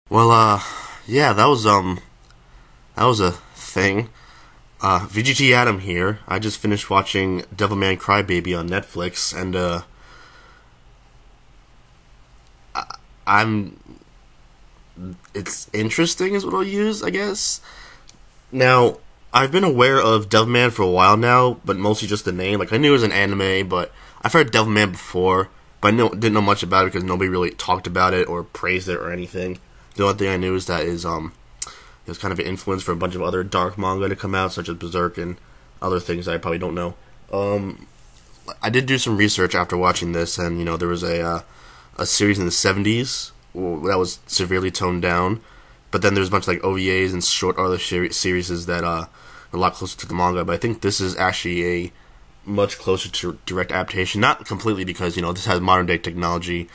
Well, yeah, that was a thing. VGT Adam here. I just finished watching Devilman Crybaby on Netflix, and, I'm, it's interesting is what I'll use, I guess. Now, I've been aware of Devilman for a while now, but mostly just the name. Like, I knew it was an anime, but I've heard Devilman before, but didn't know much about it because nobody really talked about it or praised it or anything. The only thing I knew is that it was kind of an influence for a bunch of other dark manga to come out, such as Berserk and other things that I probably don't know. I did do some research after watching this, and there was a series in the '70s that was severely toned down, but then there's a bunch of like OVAs and short other series that are a lot closer to the manga. But I think this is actually a much closer to direct adaptation. Not completely because this has modern day technology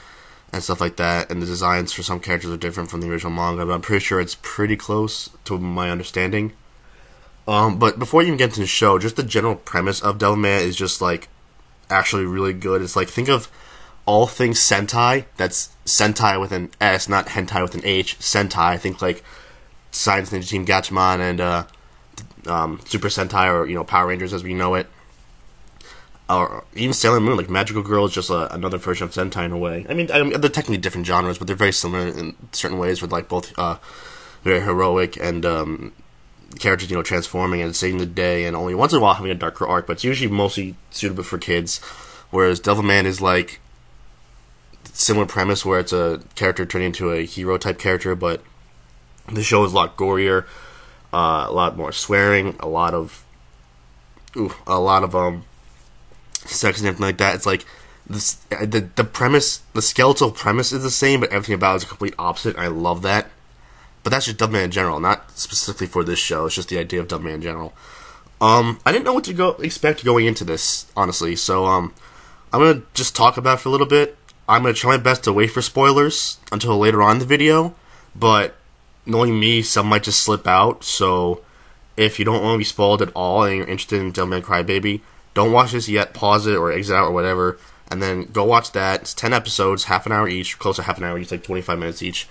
and stuff like that, and the designs for some characters are different from the original manga, but I'm pretty sure it's pretty close to my understanding. But before you even get into the show, just the general premise of Devilman is just like actually really good. It's like, think of all things Sentai. That's Sentai with an S, not hentai with an H. Sentai. I think like Science Ninja Team Gatchaman and Super Sentai, or Power Rangers as we know it, or even Sailor Moon. Like Magical Girl is just another version of Sentai in a way. I mean, they're technically different genres, but they're very similar in certain ways, with like both very heroic and characters transforming and saving the day, and only once in a while having a darker arc. But it's usually mostly suitable for kids. Whereas Devilman is like similar premise, where it's a character turning into a hero type character, but the show is a lot gorier, a lot more swearing, a lot of sex and everything like that. It's like this, the premise, the skeletal premise is the same, but everything about it is a complete opposite. I love that. But that's just Devilman in general, not specifically for this show. It's just the idea of Devilman in general. I didn't know what to expect going into this, honestly. So I'm gonna just talk about it for a little bit. I'm gonna try my best to wait for spoilers until later on in the video, but knowing me, some might just slip out. So if you don't want to be spoiled at all and you're interested in Devilman Crybaby, don't watch this yet. Pause it or exit out or whatever, and then go watch that. It's 10 episodes, half an hour each, close to half an hour each, like 25 minutes each.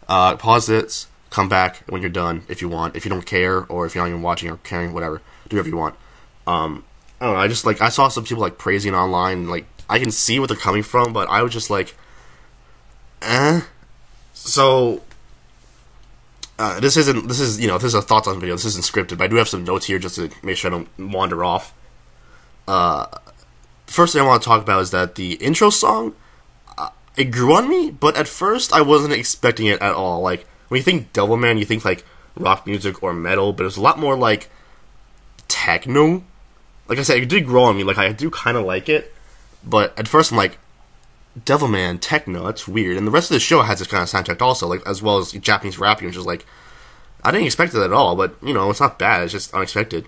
Pause it, come back when you're done if you want. If you don't care, or if you're not even watching or caring, whatever, do whatever you want. I don't know. I saw some people like praising online. Like, I can see what they're coming from, but I was just like, eh. So this is a thoughts on video. This isn't scripted, but I do have some notes here just to make sure I don't wander off. First thing I want to talk about is that the intro song, it grew on me, but at first I wasn't expecting it at all. Like, when you think Devilman, you think like rock music or metal, but it was a lot more like techno. Like I said, it did grow on me. Like, I do kind of like it, but at first I'm like, Devilman techno, that's weird. And the rest of the show has this kind of soundtrack also, like, as well as Japanese rapping, which is like, I didn't expect it at all. But it's not bad. It's just unexpected.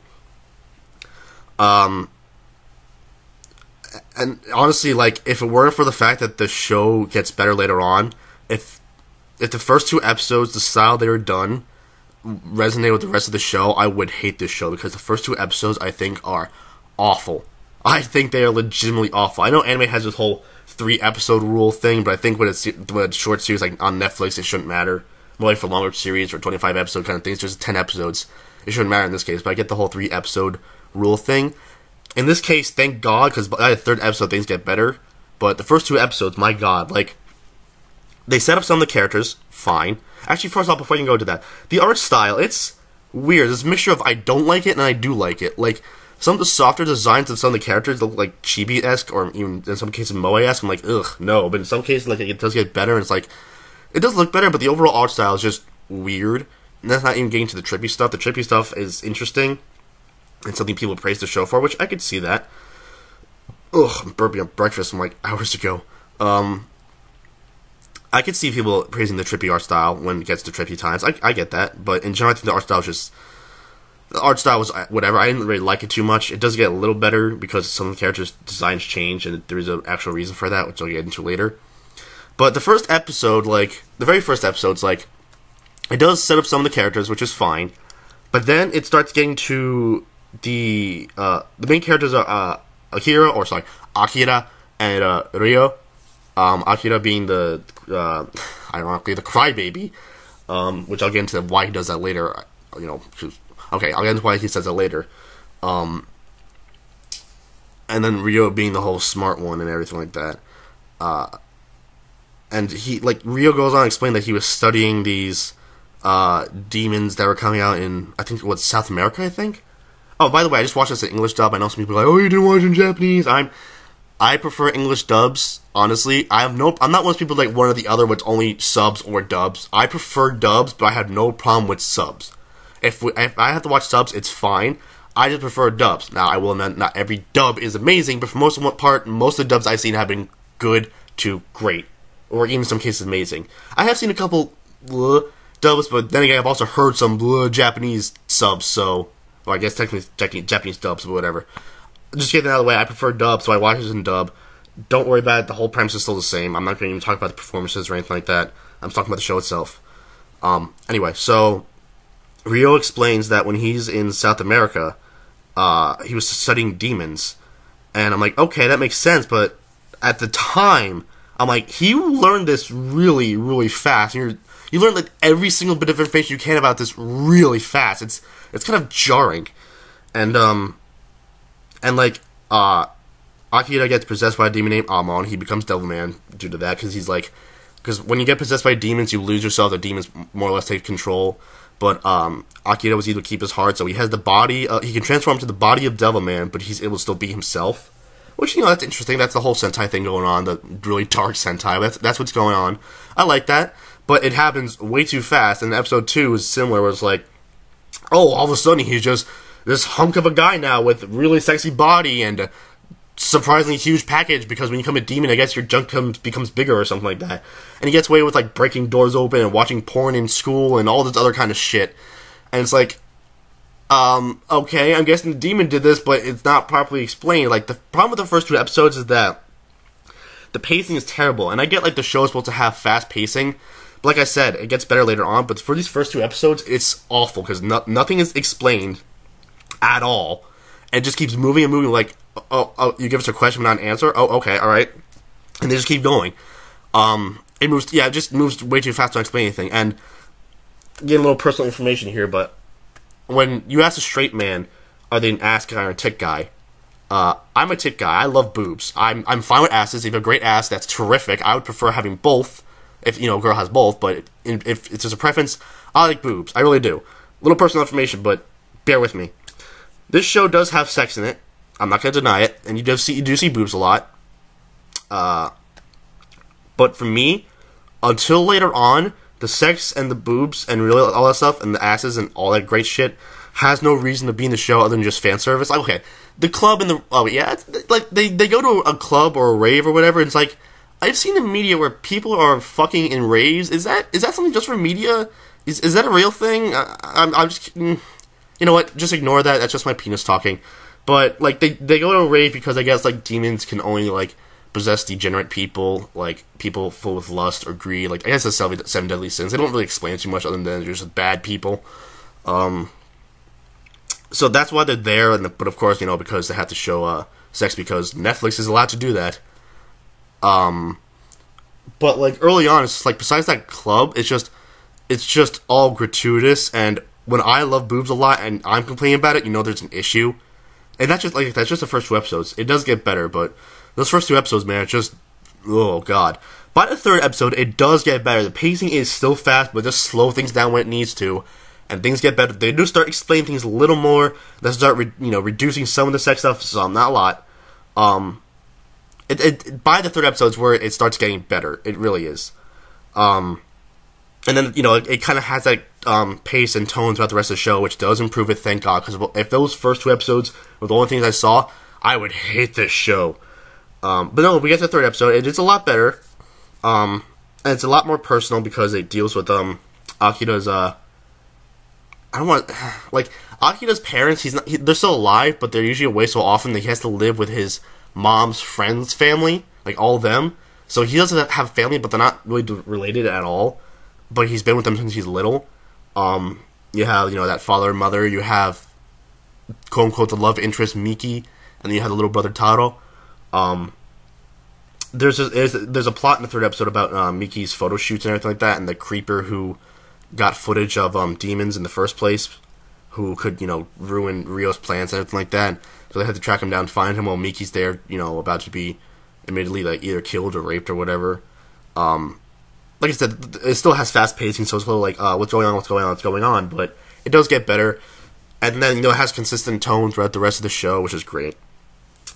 And honestly, like, if it weren't for the fact that the show gets better later on, if the first two episodes, the style they were done, resonated with the rest of the show, I would hate this show, because the first two episodes, I think, are awful. I think they are legitimately awful. I know anime has this whole 3-episode rule thing, but I think when it's short series, like on Netflix, it shouldn't matter. More like for longer series or 25-episode kind of things, just 10 episodes. It shouldn't matter in this case, but I get the whole 3-episode rule thing. In this case, thank God, because by the third episode, things get better. But the first 2 episodes, my God, like, they set up some of the characters, fine. Actually, first off, before you can go to that, the art style, it's weird. There's a mixture of I don't like it and I do like it. Like, some of the softer designs of some of the characters look like chibi-esque, or even in some cases moe-esque. I'm like, ugh, no. But in some cases, like, it does get better, and it's like, it does look better, but the overall art style is just weird. And that's not even getting to the trippy stuff. The trippy stuff is interesting, and something people praise the show for, which I could see that. Ugh, I'm burping up breakfast from like hours ago. I could see people praising the trippy art style when it gets to trippy times. I get that, but in general, I think the art style is just... The art style was whatever. I didn't really like it too much. It does get a little better because some of the characters' designs change, and there's an actual reason for that, which I'll get into later. But the first episode, like, the very first episode's like, it does set up some of the characters, which is fine, but then it starts getting to the main characters are Akira and Ryo. Akira being ironically, the crybaby. which I'll get into why he does that later. Okay, I'll get into why he says that later. And then Rio being the whole smart one and everything like that. And Rio goes on to explain that he was studying these demons that were coming out in, I think, South America, I think? Oh, by the way, I just watched this in English dub. I know some people are like, oh, you didn't watch it in Japanese. I prefer English dubs, honestly. I'm not one of those people like one or the other with only subs or dubs. I prefer dubs, but I have no problem with subs. If I have to watch subs, it's fine. I just prefer dubs. Now, I will admit, not every dub is amazing, but for most of the dubs I've seen have been good to great. Or even in some cases amazing. I have seen a couple dubs, but then again, I've also heard some Japanese subs, so... Well, I guess technically Japanese dubs, but whatever. Just getting that out of the way, I prefer dub, so I watch this in dub. Don't worry about it, the whole premise is still the same. I'm not going to even talk about the performances or anything like that. I'm talking about the show itself. Anyway, so... Rio explains that when he's in South America, he was studying demons. And I'm like, okay, that makes sense, but at the time, I'm like, he learned this really, really fast. You learn like every single bit of information you can about this really fast. It's kind of jarring. And Akira gets possessed by a demon named Amon. He becomes Devilman due to that, because when you get possessed by demons, you lose yourself. The demons more or less take control. But Akira was able to keep his heart, so he has the body. He can transform to the body of Devilman, but he's able to still be himself. Which, that's interesting. That's the whole Sentai thing going on, the really dark Sentai. That's what's going on. I like that, but it happens way too fast. And episode 2 is similar, where it's like, oh, all of a sudden he's just this hunk of a guy now with really sexy body and a surprisingly huge package, because when you become a demon, I guess your junk becomes bigger or something like that. And he gets away with, like, breaking doors open and watching porn in school and all this other kind of shit. And it's like, okay, I'm guessing the demon did this, but it's not properly explained. Like, the problem with the first 2 episodes is that the pacing is terrible. And I get, like, the show is supposed to have fast pacing. But like I said, it gets better later on. But for these first 2 episodes, it's awful, because nothing is explained at all. And it just keeps moving and moving, like, oh, you give us a question, but not an answer? Oh, okay, alright. And they just keep going. It just moves way too fast to explain anything. And getting a little personal information here, but when you ask a straight man, are they an ass guy or a tit guy? I'm a tit guy. I love boobs. I'm fine with asses. If you have a great ass, that's terrific. I would prefer having both, if, a girl has both, but if there's a preference, I like boobs. I really do. Little personal information, but bear with me. This show does have sex in it. I'm not going to deny it, and you do see boobs a lot. But for me, until later on, the sex and the boobs and really all that stuff and the asses and all that great shit has no reason to be in the show other than just fan service. Like, okay, the club and it's like they go to a club or a rave or whatever. And it's like, I've seen in media where people are fucking in raves. Is that something just for media? Is that a real thing? I'm just, you know what? Just ignore that. That's just my penis talking. But like they go to a rave because I guess like demons can only like possess degenerate people, like people full with lust or greed. Like, I guess that's 7 deadly sins. They don't really explain too much other than they're just bad people. So that's why they're there. But of course, because they have to show sex because Netflix is allowed to do that. But like early on, it's like besides that club, it's just all gratuitous. And when I love boobs a lot and I'm complaining about it, there's an issue. And that's just the first 2 episodes. It does get better, but those first 2 episodes, man, it's just, oh god. By the 3rd episode, it does get better. The pacing is still fast, but just slow things down when it needs to, and things get better. They do start explaining things a little more. They start, reducing some of the sex stuff, some, not a lot. By the 3rd episode is where it starts getting better. It really is. And then, it kind of has that pace and tone throughout the rest of the show, which does improve it, thank God. Because if those first 2 episodes were the only things I saw, I would hate this show. But no, we get to the 3rd episode. It's a lot better. And it's a lot more personal because it deals with Akira's. Akira's parents. They're still alive, but they're usually away so often that he has to live with his mom's friends' family, like all of them. So he doesn't have family, but they're not really related at all. But he's been with them since he's little. You have that father and mother. You have quote unquote the love interest Miki, and then you have the little brother Taro. There's a plot in the 3rd episode about Miki's photo shoots and everything like that, and the creeper who got footage of demons in the first place, who could ruin Rio's plans and everything like that. So they had to track him down, find him while Miki's there, about to be admittedly like either killed or raped or whatever. Like I said, it still has fast pacing, so it's a little like what's going on, but it does get better. And then it has consistent tone throughout the rest of the show, which is great.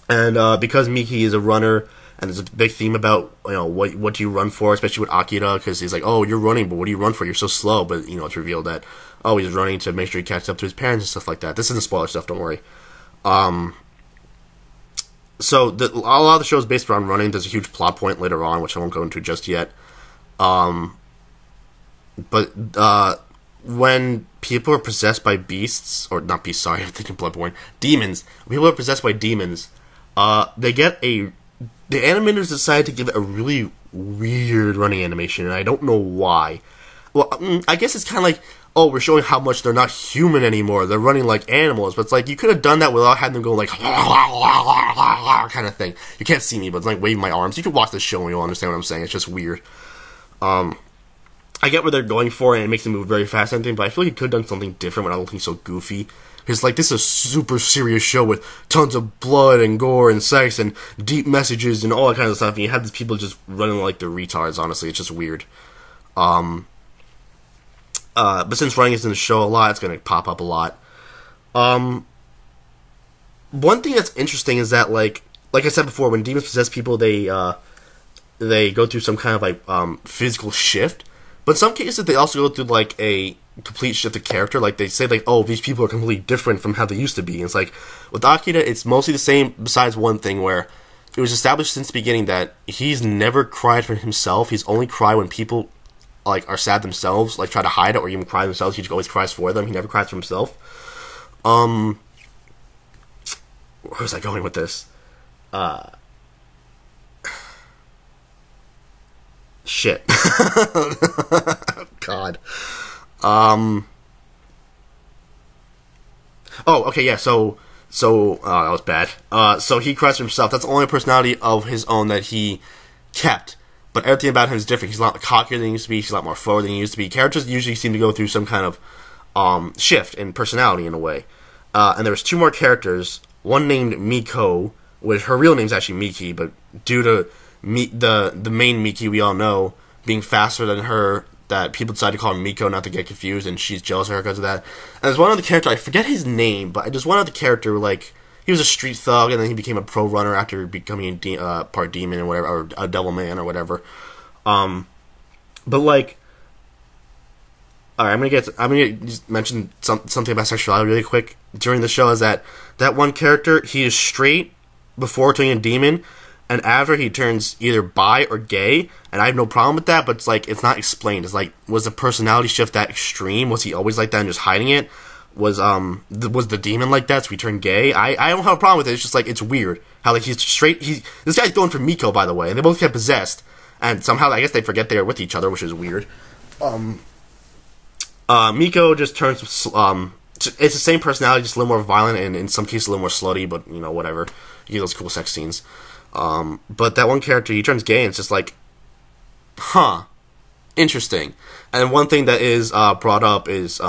And because Miki is a runner, and there's a big theme about what do you run for, especially with Akira, because he's like, oh, you're running, but what do you run for? You're so slow. But it's revealed that he's running to make sure he catches up to his parents and stuff like that. This isn't spoiler stuff, don't worry. So a lot of the show is based around running. There's a huge plot point later on, which I won't go into just yet. But when people are possessed by beasts, or not beasts, sorry, I'm thinking Bloodborne, demons. When people are possessed by demons, the animators decided to give it a really weird running animation, and I don't know why. Well, I guess it's kind of like, we're showing how much they're not human anymore. They're running like animals, but it's like, you could have done that without having them go like, kind of thing. You can't see me, but it's like waving my arms. You can watch this show and you'll understand what I'm saying. It's just weird. I get what they're going for, and it makes them move very fast and everything, but I feel like you could have done something different without looking so goofy. Because, like, this is a super serious show with tons of blood and gore and sex and deep messages and all that kind of stuff, and you have these people just running like they're retards, honestly. It's just weird. But since running is in the show a lot, it's going to pop up a lot. One thing that's interesting is that, like I said before, when demons possess people, they go through some kind of, like, physical shift. But in some cases, they also go through, like, a complete shift of character. Like, they say, like, these people are completely different from how they used to be. And it's like, with Akira, it's mostly the same, besides one thing where it was established since the beginning that he's never cried for himself. He's only cried when people, like, are sad themselves, like, try to hide it, or even cry themselves. He always cries for them. He never cries for himself. Where was I going with this? Shit. God. Oh, okay, yeah, so that was bad. So he cries for himself. That's the only personality of his own that he kept. But everything about him is different. He's a lot cockier than he used to be. He's a lot more forward than he used to be. Characters usually seem to go through some kind of shift in personality in a way. And there was two more characters. One named Miko, which her real name's actually Miki, but due to the main Miki we all know being faster than her, that people decided to call her Miko not to get confused, and she's jealous of her because of that. And there's one other character, I forget his name, but there's one other character, like, he was a street thug, and then he became a pro runner after becoming part demon or whatever, or a Devilman or whatever. But like, alright, I'm gonna just mention something about sexuality really quick during the show. Is that one character, he is straight before turning a demon, and after he turns either bi or gay, and I have no problem with that, but it's like, it's not explained. It's like, was the personality shift that extreme? Was he always like that and just hiding it? Was the demon like that, so he turned gay? I don't have a problem with it. It's just like, it's weird how, like, he's straight. This guy's going for Miko, by the way, and they both get possessed, and somehow I guess they forget they're with each other, which is weird. Miko just turns it's the same personality, just a little more violent, and in some cases a little more slutty, but whatever. You get those cool sex scenes. But that one character, he turns gay, and it's just like, huh, interesting. And one thing that is brought up is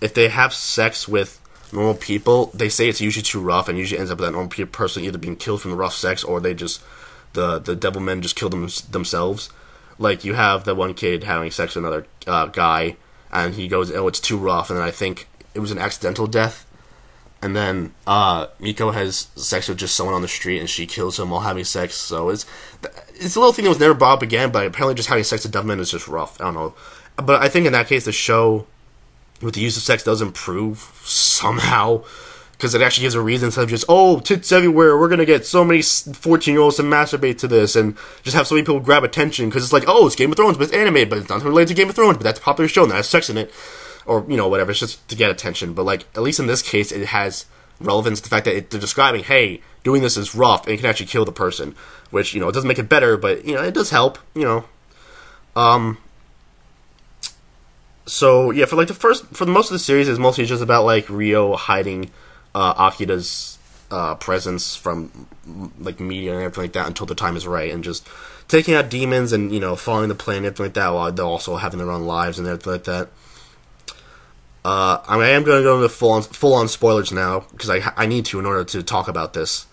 if they have sex with normal people, they say it's usually too rough, and usually ends up with that normal person either being killed from the rough sex, or they just the Devilmen just kill themselves. Like, you have the one kid having sex with another guy, and he goes, "Oh, it's too rough," and then I think it was an accidental death. And then Miko has sex with just someone on the street, and she kills him while having sex. So it's a little thing that was never brought up again, but apparently just having sex with Devilman is just rough. I don't know. But I think in that case, the show, with the use of sex, does improve somehow. Because it actually gives a reason instead of just, tits everywhere, we're going to get so many 14-year-olds to masturbate to this, and just have so many people grab attention. Because it's like, it's Game of Thrones, but it's animated, but it's not related to Game of Thrones, but that's a popular show, and that has sex in it. Or, whatever, it's just to get attention. But, like, at least in this case, it has relevance to the fact that they're describing, hey, doing this is rough, and it can actually kill the person. Which, it doesn't make it better, but, it does help, So, yeah, for most of the series, it's mostly just about, like, Rio hiding Akira's presence from like media and everything like that until the time is right, and just taking out demons and following the plan and everything like that, while they're also having their own lives and everything like that. I am going to go into full on spoilers now because I need to in order to talk about this.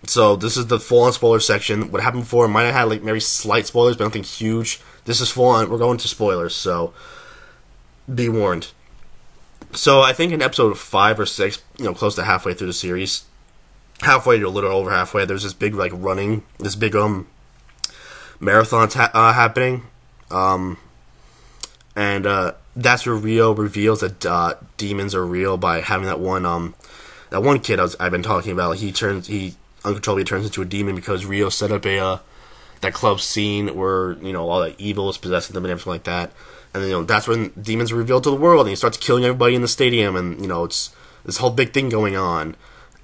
So this is the full on spoiler section. What happened before might have had like maybe slight spoilers, but nothing huge. This is full on. We're going to spoilers, so be warned. So I think in episode 5 or 6, close to halfway through the series, halfway to a little over halfway, there's this big this big marathon happening, and that's where Rio reveals that demons are real by having that one kid I've been talking about. He uncontrollably turns into a demon because Rio set up that club scene where all that evil is possessing them and everything like that. And then, that's when demons are revealed to the world, and he starts killing everybody in the stadium, and it's this whole big thing going on.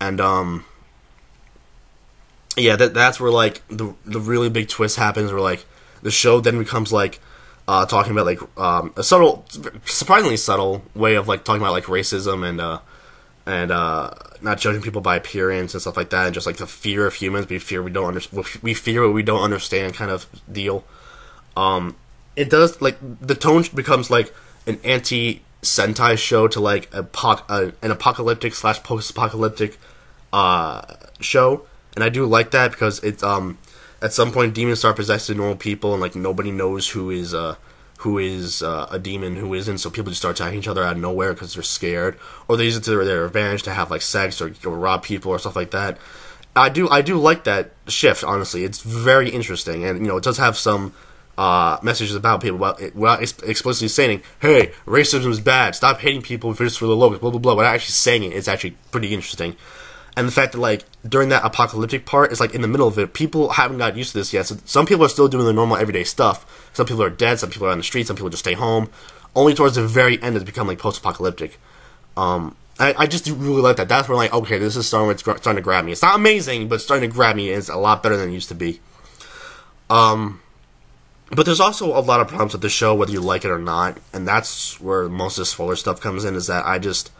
And yeah, that's where like the really big twist happens, where like the show then becomes like talking about like a surprisingly subtle way of like talking about like racism and not judging people by appearance and stuff like that, and just like the fear of humans. We fear what we don't understand kind of deal. It does, like, the tone becomes like an anti-Sentai show to like an apocalyptic / post-apocalyptic show, and I do like that because it's at some point demons start possessing normal people, and like nobody knows who is a demon, who isn't, so people just start attacking each other out of nowhere because they're scared, or they use it to their advantage to have like sex or rob people or stuff like that. I do like that shift, honestly. It's very interesting, and it does have some messages about people without explicitly saying, hey, racism is bad, stop hating people just for the looks, blah blah blah. Without actually saying it, it's actually pretty interesting. And the fact that, like, during that apocalyptic part, it's like in the middle of it, people haven't got used to this yet. So some people are still doing their normal everyday stuff. Some people are dead, some people are on the streets, some people just stay home. Only towards the very end does it become like post-apocalyptic. I just do really like that. That's where, like, okay, this is starting to grab me. It's not amazing, but it's starting to grab me, and it's a lot better than it used to be. But there's also a lot of problems with the show, whether you like it or not, and that's where most of the spoiler stuff comes in, is that I just...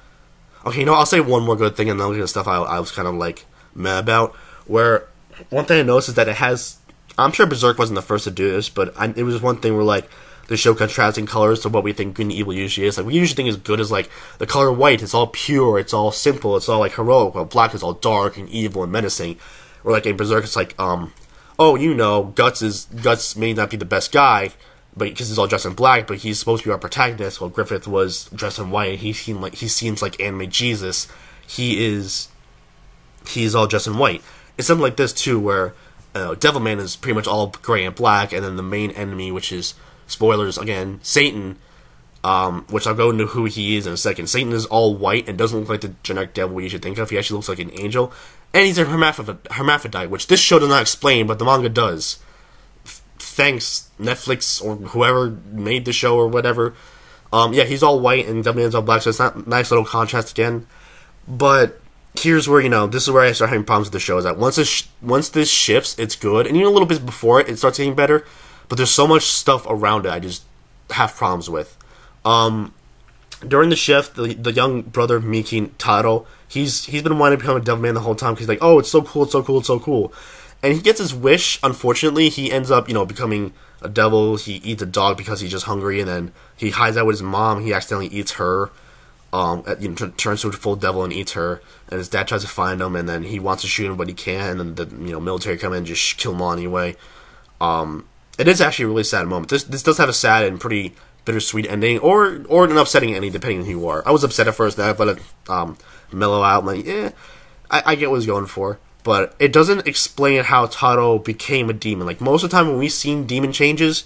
Okay, I'll say one more good thing, and then I'll get the stuff I was kind of, like, mad about. Where, one thing I noticed is that it has... I'm sure Berserk wasn't the first to do this, but it was one thing where, like, the show contrasting colors to what we think good and evil usually is. Like, we usually think is good as, like, the color white, it's all pure, it's all simple, it's all, like, heroic, while black is all dark and evil and menacing. Or, like, in Berserk, it's like, Guts may not be the best guy, but because he's all dressed in black, but he's supposed to be our protagonist. While Griffith was dressed in white, he seems like anime Jesus. He's all dressed in white. It's something like this too, where Devilman is pretty much all gray and black, and then the main enemy, which is, spoilers again, Satan, which I'll go into who he is in a second. Satan is all white and doesn't look like the generic devil you should think of. He actually looks like an angel, and he's a hermaphrodite, which this show does not explain, but the manga does. Thanks, Netflix, or whoever made the show, or whatever. Yeah, he's all white, and Devilman's all black, so it's not a nice little contrast again. But here's where, this is where I start having problems with the show, is that once this shifts, it's good, and even a little bit before it starts getting better, but there's so much stuff around it I just have problems with. During the shift, the young brother, Miki Taro, he's been wanting to become a Devilman the whole time, because he's like, oh, it's so cool, it's so cool, it's so cool. And he gets his wish. Unfortunately, he ends up, becoming a devil. He eats a dog because he's just hungry, and then he hides out with his mom. He accidentally eats her. Turns to a full devil and eats her. And his dad tries to find him, and then he wants to shoot him, but he can't. And then the military come in and just kill him all anyway. It is actually a really sad moment. This does have a sad and pretty bittersweet ending, or an upsetting ending, depending on who you are. I was upset at first, then I let it mellow out. I'm like, yeah, I get what he's going for. But it doesn't explain how Taro became a demon. Like, most of the time when we've seen demon changes,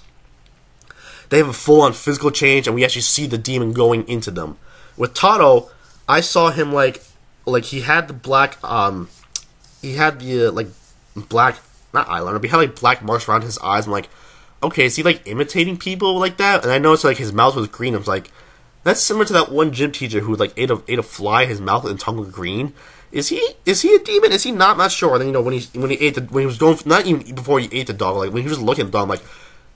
they have a full-on physical change, and we actually see the demon going into them. With Taro, I saw him like he had the black, he had the, black, not eyeliner, but he had, black marks around his eyes. I'm like, okay, is he, imitating people like that? And I noticed, his mouth was green. I was like, that's similar to that one gym teacher who, ate a fly, his mouth and tongue were green. Is he a demon? Is he not? I'm not sure. Then when he was going, not even before he ate the dog, when he was looking at the dog, I'm like,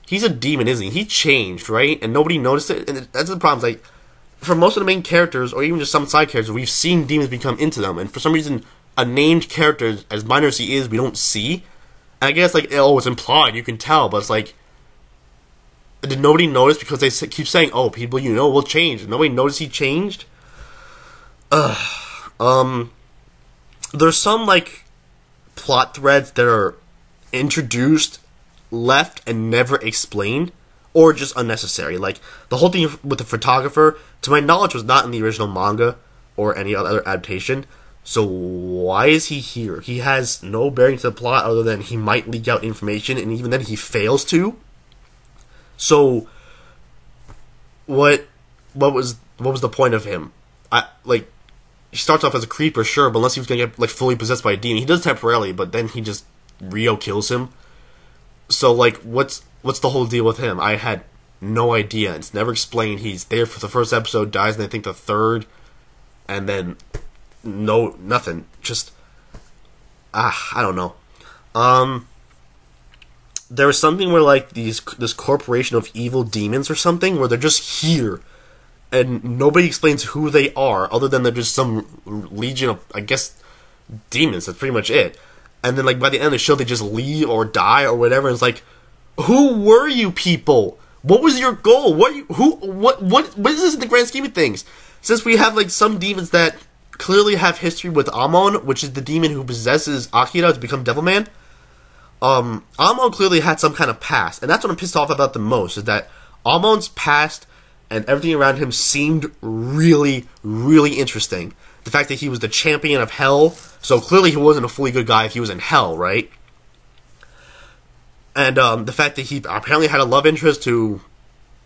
he's a demon, isn't he? He changed, right? And nobody noticed it. And that's the problem. for most of the main characters, or even just some side characters, we've seen demons become into them, and for some reason, a named character, as minor as he is, we don't see. And I guess, like, oh, it's implied, you can tell, but it's like, did nobody notice? Because they keep saying, oh, people you know will change. Nobody noticed he changed? There's some, like, plot threads that are introduced, left, and never explained, or just unnecessary. Like, the whole thing with the photographer, to my knowledge, was not in the original manga or any other adaptation. So why is he here? He has no bearing to the plot other than he might leak out information, and even then he fails to. So what was the point of him? He starts off as a creeper, sure, but unless he was gonna get, like, fully possessed by a demon. He does temporarily, but then he just Rio kills him. So, like, what's the whole deal with him? I had no idea. It's never explained. He's there for the first episode, dies in, I think, the third, and then nothing. Just I don't know. There was something where, like, this corporation of evil demons or something, where they're just here, and nobody explains who they are, other than they're just some legion of, I guess, demons. That's pretty much it. And then, like, by the end of the show, they just leave or die or whatever. And it's like, who were you people? What was your goal? What is this in the grand scheme of things? Since we have, like, some demons that clearly have history with Amon, which is the demon who possesses Akira to become Devilman. Amon clearly had some kind of past, and that's what I'm pissed off about the most, is that Amon's past and everything around him seemed really, really interesting. The fact that he was the champion of hell, so clearly he wasn't a fully good guy if he was in hell, right? And the fact that he apparently had a love interest who,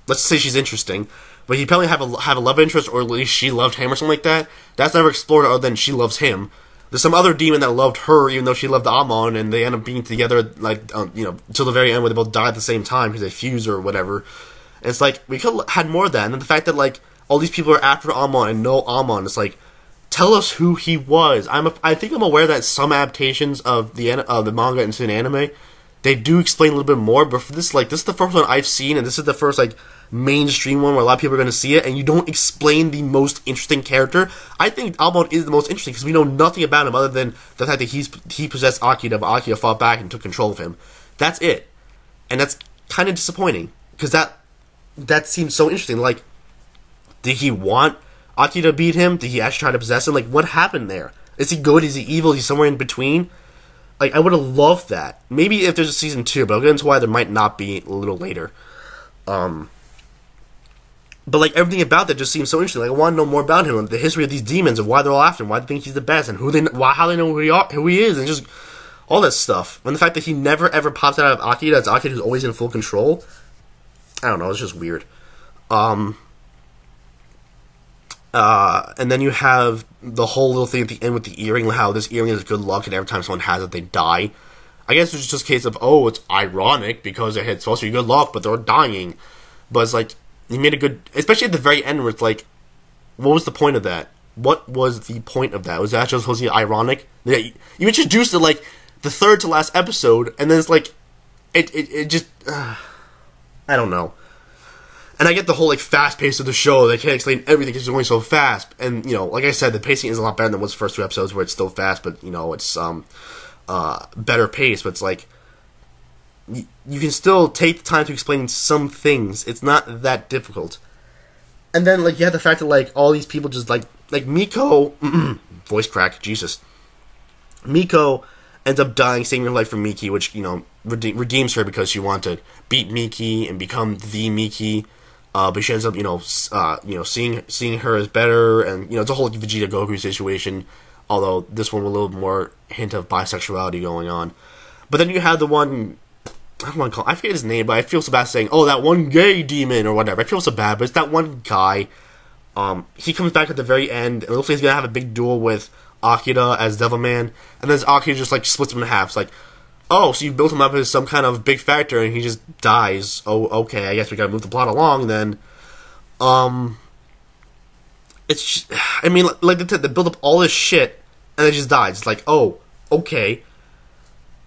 let's say she's interesting, but he apparently had a love interest, or at least she loved him or something like that. That's never explored other than she loves him. There's some other demon that loved her, even though she loved Amon, and they end up being together, like, till the very end, where they both die at the same time because they fuse or whatever. And it's like, we could have had more of that. And then the fact that, like, all these people are after Amon and know Amon, it's like, tell us who he was. I think I'm aware that some adaptations of the manga into an anime, they do explain a little bit more, but for this, like, this is the first one I've seen, and this is the first, like, mainstream one where a lot of people are going to see it, and you don't explain the most interesting character. I think Amon is the most interesting because we know nothing about him other than the fact that he possessed Akira, but Akira fought back and took control of him. That's it. And that's kind of disappointing because that seems so interesting. Like, did he want Akira to beat him? Did he actually try to possess him? Like, what happened there? Is he good? Is he evil? Is he somewhere in between? Like, I would have loved that. Maybe if there's a season 2, but I'll get into why there might not be a little later. But, like, everything about that just seems so interesting. Like, I want to know more about him, and the history of these demons, and why they're all after him, why they think he's the best, and how they know who he is, and just all that stuff. And the fact that he never ever pops out of Akira, that's Akira who's always in full control. I don't know, it's just weird. And then you have the whole little thing at the end with the earring, how this earring is good luck, and every time someone has it, they die. I guess it's just a case of, oh, it's ironic, because it's supposed to be good luck, but they're dying. But it's like, he made a good, especially at the very end, where it's like, what was the point of that? What was the point of that? Was that just supposed to be ironic? Yeah, you introduced it, like, the third to last episode, and then it's like, it just, I don't know. And I get the whole, like, fast pace of the show. They can't explain everything because it's going so fast. And, like I said, the pacing is a lot better than what's the first 2 episodes where it's still fast, but, it's better pace. But it's like, you can still take the time to explain some things. It's not that difficult. And then, like, you have the fact that, like, all these people just, like Miko, voice crack, Jesus. Miko ends up dying, saving her life from Miki, which, redeems her because she wanted to beat Miki and become the Miki. But she ends up, seeing her as better, and, it's a whole Vegeta Goku situation, although this one with a little more hint of bisexuality going on. But then you have the one, I forget his name, but I feel so bad saying, oh, that one gay demon, or whatever. I feel so bad, but it's that one guy. He comes back at the very end, and it looks like he's gonna have a big duel with Akira as Devilman, and then Akira just, like, splits him in half. It's like, oh, so you built him up as some kind of big factor, and he just dies. Oh, okay, I guess we gotta move the plot along, then. It's just, I mean, like they build up all this shit, and it just dies. It's like, oh, okay.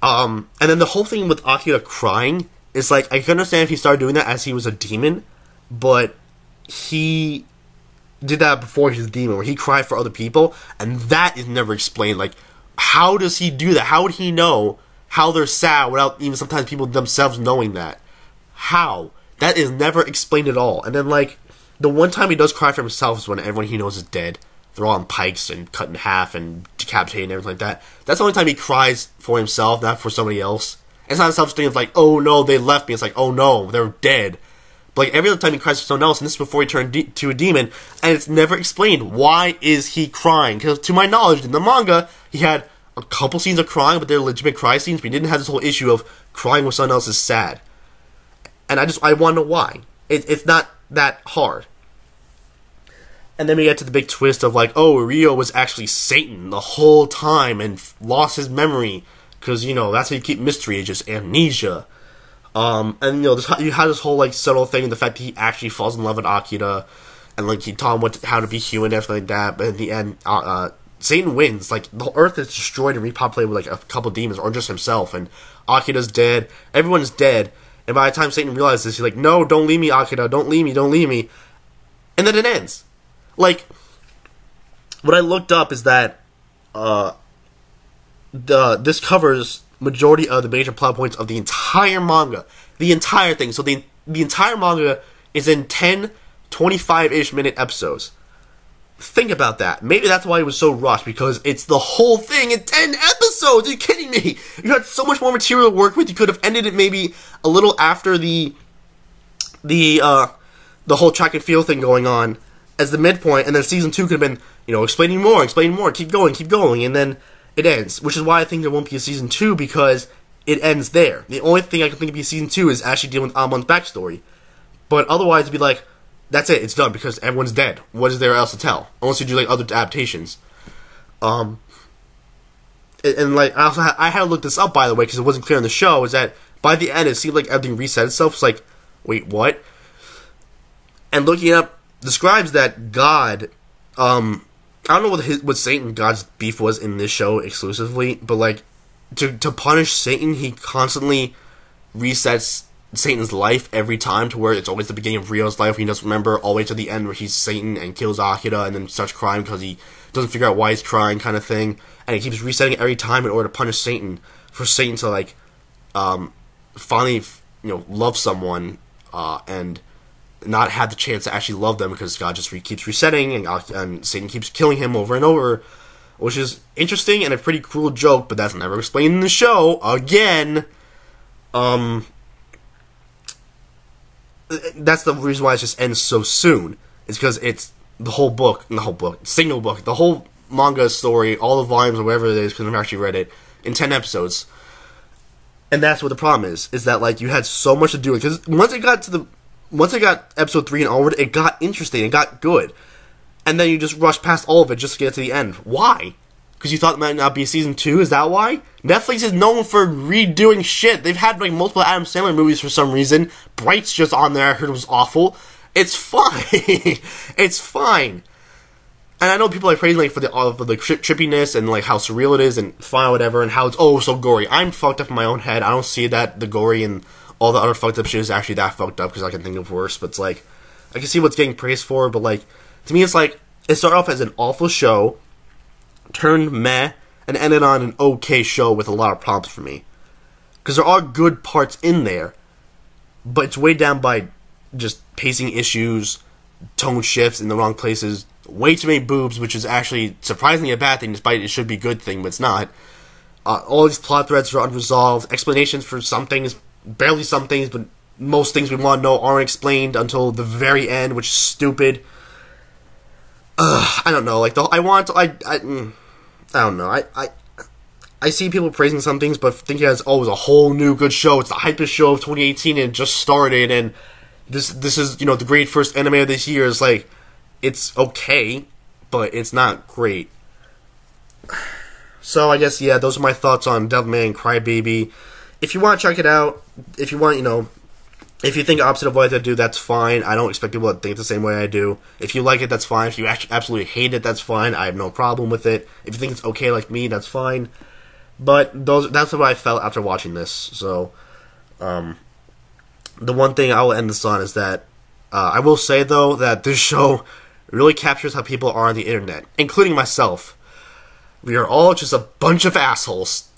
And then the whole thing with Akira crying is, like, I can understand if he started doing that as he was a demon, but he did that before he's a demon, where he cried for other people, and that is never explained. Like, how does he do that? How would he know how they're sad without even sometimes people themselves knowing that? How? That is never explained at all. And then, like, the one time he does cry for himself is when everyone he knows is dead. They're all on pikes and cut in half and decapitated and everything like that. That's the only time he cries for himself, not for somebody else. It's not a selfish thing of like, oh no, they left me. It's like, oh no, they're dead. But like, every other time he cries for someone else, and this is before he turned to a demon, and it's never explained. Why is he crying? Because to my knowledge, in the manga, he had a couple scenes of crying, but they're legitimate cry scenes, but he didn't have this whole issue of crying when someone else is sad. And I want to know why. It's not that hard. And then we get to the big twist of like, oh, Rio was actually Satan the whole time and lost his memory. Because, you know, that's how you keep mystery, it's just amnesia. And, you know, you have this whole, like, subtle thing, the fact that he actually falls in love with Akira. And, like, he taught him how to be human and everything like that. But in the end, Satan wins. Like, the Earth is destroyed and repopulated with, like, a couple demons, or just himself. And Akira's dead. Everyone's dead. And by the time Satan realizes this, he's like, no, don't leave me, Akira. Don't leave me, don't leave me. And then it ends. Like, what I looked up is that this covers majority of the major plot points of the entire manga. The entire thing. So the entire manga is in 10, 25-ish minute episodes. Think about that. Maybe that's why it was so rushed, because it's the whole thing in 10 episodes. Are you kidding me? You had so much more material to work with. You could have ended it maybe a little after the whole track and field thing going on as the midpoint, and then season 2 could have been, you know, explaining more, keep going, and then it ends. Which is why I think there won't be a season 2, because it ends there. The only thing I can think of be season 2 is actually dealing with Amon's backstory. But otherwise, it'd be like, that's it, it's done, because everyone's dead. What is there else to tell? Unless you do, like, other adaptations. And like, I had to look this up, by the way, because it wasn't clear in the show, is that by the end, it seemed like everything reset itself. It's like, wait, what? And looking up, describes that God, I don't know what Satan God's beef was in this show exclusively, but like, to punish Satan, he constantly resets Satan's life every time, to where it's always the beginning of Rio's life, he doesn't remember, all the way to the end where he's Satan and kills Akira and then starts crying because he doesn't figure out why he's crying, kind of thing, and he keeps resetting it every time in order to punish Satan, for Satan to like, finally, you know, love someone, and not have the chance to actually love them, because God just keeps resetting, and Satan keeps killing him over and over, which is interesting and a pretty cruel joke, but that's never explained in the show, again. That's the reason why it just ends so soon, is because it's the whole manga story, all the volumes or whatever it is, because I've never actually read it, in 10 episodes. And that's what the problem is that, like, you had so much to do, because once I got episode 3 and onward, it got interesting, it got good. And then you just rushed past all of it just to get to the end. Why? Because you thought it might not be season 2? Is that why? Netflix is known for redoing shit. They've had, like, multiple Adam Sandler movies for some reason. Bright's just on there. I heard it was awful. It's fine. It's fine. And I know people are praising, like, for the trippiness and, like, how surreal it is and fine, whatever, and how it's, oh, so gory. I'm fucked up in my own head. I don't see that the gory and all the other fucked up shit is actually that fucked up, because I can think of worse. But it's like, I can see what's getting praised for, but, like, to me, it's like, it started off as an awful show, turned meh, and ended on an okay show with a lot of problems for me. Because there are good parts in there, but it's weighed down by just pacing issues, tone shifts in the wrong places, way too many boobs, which is actually surprisingly a bad thing, despite it should be a good thing, but it's not. All these plot threads are unresolved, explanations for some things, barely some things, but most things we want to know aren't explained until the very end, which is stupid. I don't know, like, I don't know, I see people praising some things, but thinking it's, oh, it's a whole new good show, it's the hypest show of 2018, and it just started, and this is, you know, the great first anime of this year. Is like, it's okay, but it's not great. So, I guess, yeah, those are my thoughts on Devilman Crybaby. If you want to check it out, if you want, you know, if you think opposite of what I do, that's fine. I don't expect people to think the same way I do. If you like it, that's fine. If you absolutely hate it, that's fine. I have no problem with it. If you think it's okay like me, that's fine. But that's what I felt after watching this. So, the one thing I will end this on is that, I will say, though, that this show It really captures how people are on the internet, including myself. We are all just a bunch of assholes.